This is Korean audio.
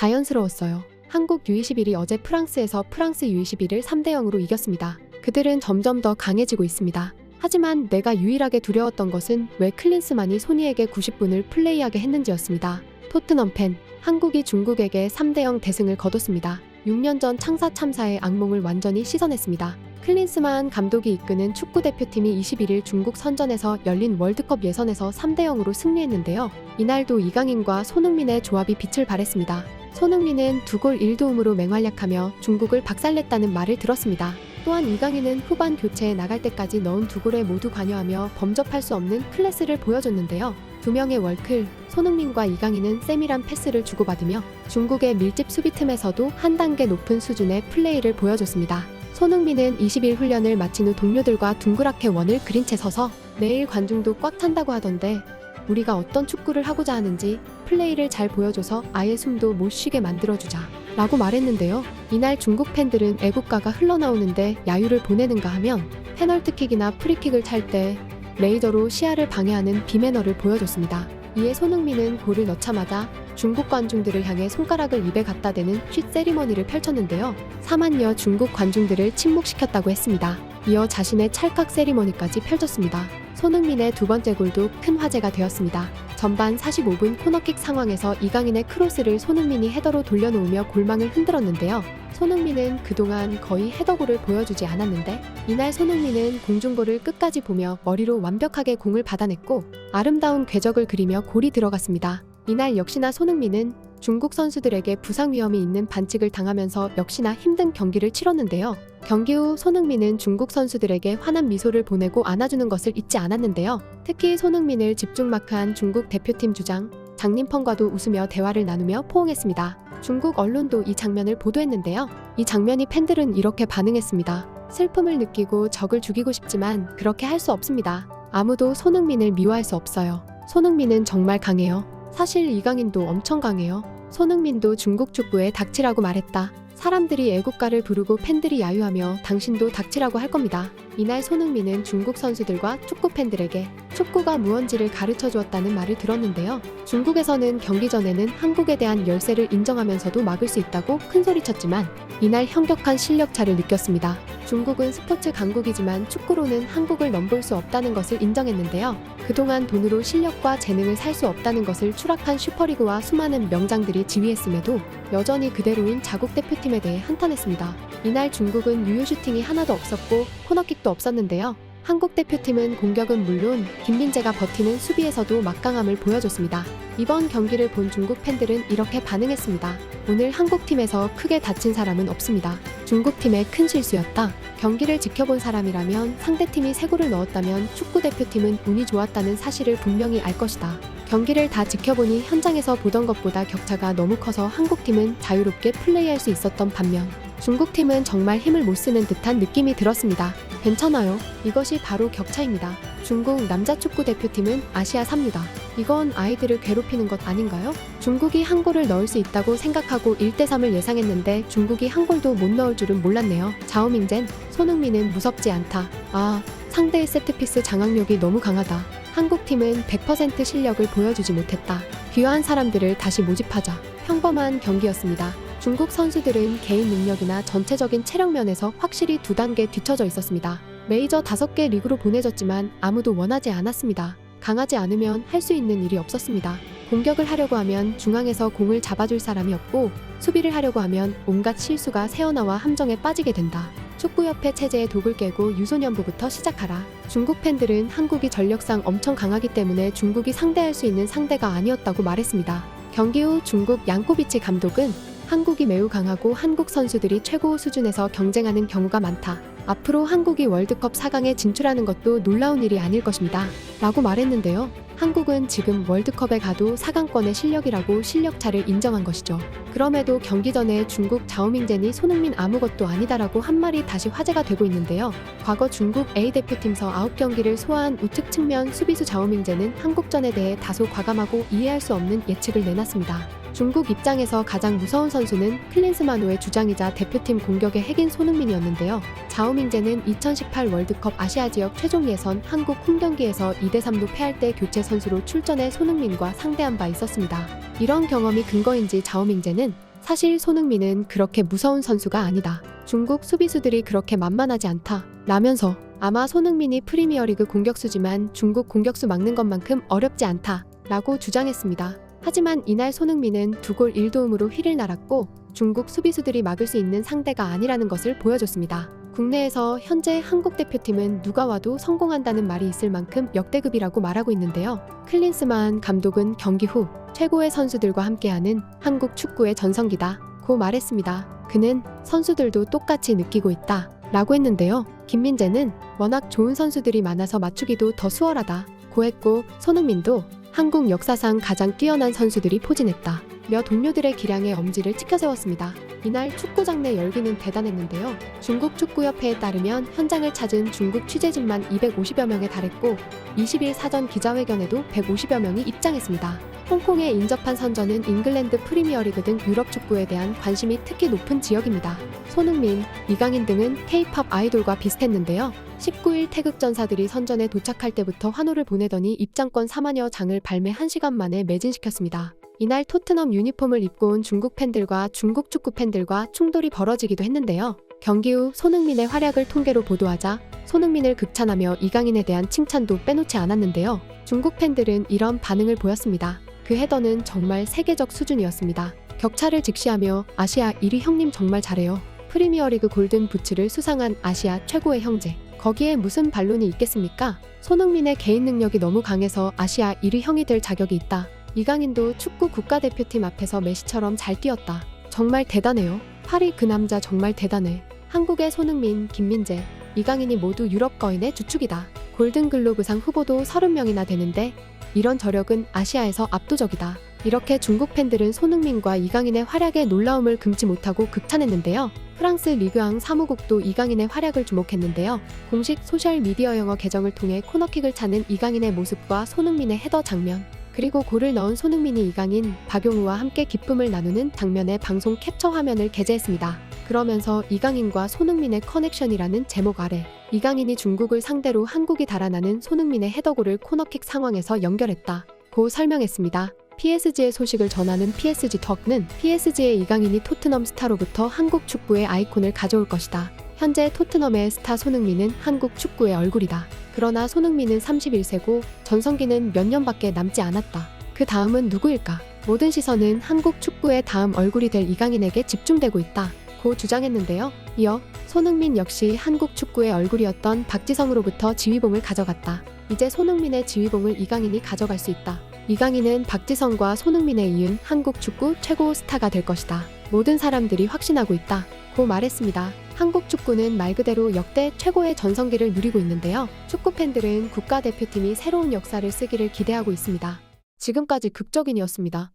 자연스러웠어요. 한국 U21이 어제 프랑스에서 프랑스 U21을 3대0으로 이겼습니다. 그들은 점점 더 강해지고 있습니다. 하지만 내가 유일하게 두려웠던 것은 왜 클린스만이 소니에게 90분을 플레이하게 했는지였습니다. 토트넘 팬, 한국이 중국에게 3대0 대승을 거뒀습니다. 6년 전 창사 참사의 악몽을 완전히 씻어냈습니다. 클린스만 감독이 이끄는 축구대표팀이 21일 중국 선전에서 열린 월드컵 예선에서 3대0으로 승리했는데요. 이날도 이강인과 손흥민의 조합이 빛을 발했습니다. 손흥민은 2골 1도움으로 맹활약하며 중국을 박살냈다는 말을 들었습니다. 또한 이강인은 후반 교체에 나갈 때까지 넣은 2골에 모두 관여하며 범접할 수 없는 클래스를 보여줬는데요. 두 명의 월클, 손흥민과 이강인은 세밀한 패스를 주고받으며 중국의 밀집 수비 틈에서도 한 단계 높은 수준의 플레이를 보여줬습니다. 손흥민은 20일 훈련을 마친 후 동료들과 둥그랗게 원을 그린 채 서서 내일 관중도 꽉 찬다고 하던데 우리가 어떤 축구를 하고자 하는지 플레이를 잘 보여줘서 아예 숨도 못 쉬게 만들어주자 라고 말했는데요. 이날 중국 팬들은 애국가가 흘러나오는데 야유를 보내는가 하면 페널티킥이나 프리킥을 찰 때 레이저로 시야를 방해하는 비매너를 보여줬습니다. 이에 손흥민은 골을 넣자마자 중국 관중들을 향해 손가락을 입에 갖다 대는 쉿 세리머니를 펼쳤는데요. 4만여 중국 관중들을 침묵시켰다고 했습니다. 이어 자신의 찰칵 세리머니까지 펼쳤습니다. 손흥민의 두 번째 골도 큰 화제가 되었습니다. 전반 45분 코너킥 상황에서 이강인의 크로스를 손흥민이 헤더로 돌려놓으며 골망을 흔들었는데요. 손흥민은 그동안 거의 헤더골을 보여주지 않았는데 이날 손흥민은 공중볼을 끝까지 보며 머리로 완벽하게 공을 받아냈고 아름다운 궤적을 그리며 골이 들어갔습니다. 이날 역시나 손흥민은 중국 선수들에게 부상 위험이 있는 반칙을 당하면서 역시나 힘든 경기를 치렀는데요. 경기 후 손흥민은 중국 선수들에게 환한 미소를 보내고 안아주는 것을 잊지 않았는데요. 특히 손흥민을 집중 마크한 중국 대표팀 주장 장림펑과도 웃으며 대화를 나누며 포옹했습니다. 중국 언론도 이 장면을 보도했는데요. 이 장면이 팬들은 이렇게 반응했습니다. 슬픔을 느끼고 적을 죽이고 싶지만 그렇게 할 수 없습니다. 아무도 손흥민을 미워할 수 없어요. 손흥민은 정말 강해요. 사실 이강인도 엄청 강해요. 손흥민도 중국 축구에 닥치라고 말했다. 사람들이 애국가를 부르고 팬들이 야유하며 당신도 닥치라고 할 겁니다. 이날 손흥민은 중국 선수들과 축구 팬들에게 축구가 무언지를 가르쳐 주었다는 말을 들었는데요. 중국에서는 경기 전에는 한국에 대한 열세를 인정하면서도 막을 수 있다고 큰소리쳤지만 이날 현격한 실력차를 느꼈습니다. 중국은 스포츠 강국이지만 축구로는 한국을 넘볼 수 없다는 것을 인정했는데요. 그동안 돈으로 실력과 재능을 살 수 없다는 것을 추락한 슈퍼리그와 수많은 명장들이 지휘했음에도 여전히 그대로인 자국 대표팀에 대해 한탄했습니다. 이날 중국은 유효 슈팅이 하나도 없었고 코너킥도 없었는데요. 한국 대표팀은 공격은 물론 김민재가 버티는 수비에서도 막강함을 보여줬습니다. 이번 경기를 본 중국 팬들은 이렇게 반응했습니다. 오늘 한국팀에서 크게 다친 사람은 없습니다. 중국팀의 큰 실수였다. 경기를 지켜본 사람이라면 상대팀이 3골을 넣었다면 축구대표팀은 운이 좋았다는 사실을 분명히 알 것이다. 경기를 다 지켜보니 현장에서 보던 것보다 격차가 너무 커서 한국팀은 자유롭게 플레이할 수 있었던 반면 중국팀은 정말 힘을 못 쓰는 듯한 느낌이 들었습니다. 괜찮아요. 이것이 바로 격차입니다. 중국 남자 축구 대표팀은 아시아 3위다. 이건 아이들을 괴롭히는 것 아닌가요? 중국이 한 골을 넣을 수 있다고 생각하고 1대3을 예상했는데 중국이 한 골도 못 넣을 줄은 몰랐네요. 자오밍젠, 손흥민은 무섭지 않다. 아, 상대의 세트피스 장악력이 너무 강하다. 한국팀은 100% 실력을 보여주지 못했다. 귀화한 사람들을 다시 모집하자. 평범한 경기였습니다. 중국 선수들은 개인 능력이나 전체적인 체력 면에서 확실히 2단계 뒤처져 있었습니다. 메이저 5개 리그로 보내졌지만 아무도 원하지 않았습니다. 강하지 않으면 할 수 있는 일이 없었습니다. 공격을 하려고 하면 중앙에서 공을 잡아줄 사람이 없고 수비를 하려고 하면 온갖 실수가 새어나와 함정에 빠지게 된다. 축구협회 체제의 독을 깨고 유소년부부터 시작하라. 중국 팬들은 한국이 전력상 엄청 강하기 때문에 중국이 상대할 수 있는 상대가 아니었다고 말했습니다. 경기 후 중국 양코비치 감독은 한국이 매우 강하고 한국 선수들이 최고 수준에서 경쟁하는 경우가 많다. 앞으로 한국이 월드컵 4강에 진출하는 것도 놀라운 일이 아닐 것입니다. 라고 말했는데요. 한국은 지금 월드컵에 가도 4강권의 실력이라고 실력차를 인정한 것이죠. 그럼에도 경기 전에 중국 자오밍젠이 손흥민 아무것도 아니다라고 한 말이 다시 화제가 되고 있는데요. 과거 중국 A대표팀서 9경기를 소화한 우측 측면 수비수 자오밍젠은 한국전에 대해 다소 과감하고 이해할 수 없는 예측을 내놨습니다. 중국 입장에서 가장 무서운 선수는 클린스만호의 주장이자 대표팀 공격의 핵인 손흥민이었는데요. 자오밍젠은 2018 월드컵 아시아 지역 최종 예선 한국 홈경기에서 2대3로 패할 때 교체 선수로 출전해 손흥민과 상대한 바 있었습니다. 이런 경험이 근거인지 자오밍젠은 사실 손흥민은 그렇게 무서운 선수가 아니다. 중국 수비수들이 그렇게 만만하지 않다. 라면서 아마 손흥민이 프리미어리그 공격수지만 중국 공격수 막는 것만큼 어렵지 않다. 라고 주장했습니다. 하지만 이날 손흥민은 2골 1도움으로 휘를 날았고 중국 수비수들이 막을 수 있는 상대가 아니라는 것을 보여줬습니다. 국내에서 현재 한국 대표팀은 누가 와도 성공한다는 말이 있을 만큼 역대급이라고 말하고 있는데요. 클린스만 감독은 경기 후 최고의 선수들과 함께하는 한국 축구의 전성기다 고 말했습니다. 그는 선수들도 똑같이 느끼고 있다 라고 했는데요. 김민재는 워낙 좋은 선수들이 많아서 맞추기도 더 수월하다 고 했고 손흥민도 한국 역사상 가장 뛰어난 선수들이 포진했다 며 동료들의 기량의 엄지를 치켜세웠습니다. 이날 축구장 내 열기는 대단했는데요. 중국 축구협회에 따르면 현장을 찾은 중국 취재진만 250여 명에 달했고 20일 사전 기자회견에도 150여 명이 입장했습니다. 홍콩에 인접한 선전은 잉글랜드 프리미어리그 등 유럽 축구에 대한 관심이 특히 높은 지역입니다. 손흥민, 이강인 등은 K-팝 아이돌과 비슷했는데요. 19일 태극전사들이 선전에 도착할 때부터 환호를 보내더니 입장권 4만여 장을 발매 1시간 만에 매진시켰습니다. 이날 토트넘 유니폼을 입고 온 중국 팬들과 중국 축구 팬들과 충돌이 벌어지기도 했는데요. 경기 후 손흥민의 활약을 통계로 보도하자 손흥민을 극찬하며 이강인에 대한 칭찬도 빼놓지 않았는데요. 중국 팬들은 이런 반응을 보였습니다. 그 헤더는 정말 세계적 수준이었습니다. 격차를 직시하며 아시아 1위 형님 정말 잘해요. 프리미어리그 골든 부츠를 수상한 아시아 최고의 형제. 거기에 무슨 반론이 있겠습니까? 손흥민의 개인 능력이 너무 강해서 아시아 1위 형이 될 자격이 있다. 이강인도 축구 국가대표팀 앞에서 메시처럼 잘 뛰었다. 정말 대단해요. 파리 그 남자 정말 대단해. 한국의 손흥민, 김민재, 이강인이 모두 유럽 거인의 주축이다. 골든글로브상 후보도 30명이나 되는데 이런 저력은 아시아에서 압도적이다. 이렇게 중국 팬들은 손흥민과 이강인의 활약에 놀라움을 금치 못하고 극찬했는데요. 프랑스 리그앙 사무국도 이강인의 활약을 주목했는데요. 공식 소셜미디어 영어 계정을 통해 코너킥을 차는 이강인의 모습과 손흥민의 헤더 장면, 그리고 골을 넣은 손흥민이 이강인, 박용우와 함께 기쁨을 나누는 장면의 방송 캡처 화면을 게재했습니다. 그러면서 이강인과 손흥민의 커넥션이라는 제목 아래 이강인이 중국을 상대로 한국이 달아나는 손흥민의 헤더골을 코너킥 상황에서 연결했다 고 설명했습니다. PSG의 소식을 전하는 PSG덕는 PSG의 이강인이 토트넘 스타로부터 한국 축구의 아이콘을 가져올 것이다. 현재 토트넘의 스타 손흥민은 한국 축구의 얼굴이다. 그러나 손흥민은 31세고 전성기는 몇 년밖에 남지 않았다. 그 다음은 누구일까? 모든 시선은 한국 축구의 다음 얼굴이 될 이강인에게 집중되고 있다 고 주장했는데요. 이어 손흥민 역시 한국 축구의 얼굴이었던 박지성으로부터 지휘봉을 가져갔다. 이제 손흥민의 지휘봉을 이강인이 가져갈 수 있다. 이강인은 박지성과 손흥민에 이은 한국 축구 최고 스타가 될 것이다. 모든 사람들이 확신하고 있다 고 말했습니다. 한국 축구는 말 그대로 역대 최고의 전성기를 누리고 있는데요. 축구 팬들은 국가대표팀이 새로운 역사를 쓰기를 기대하고 있습니다. 지금까지 극적인이었습니다.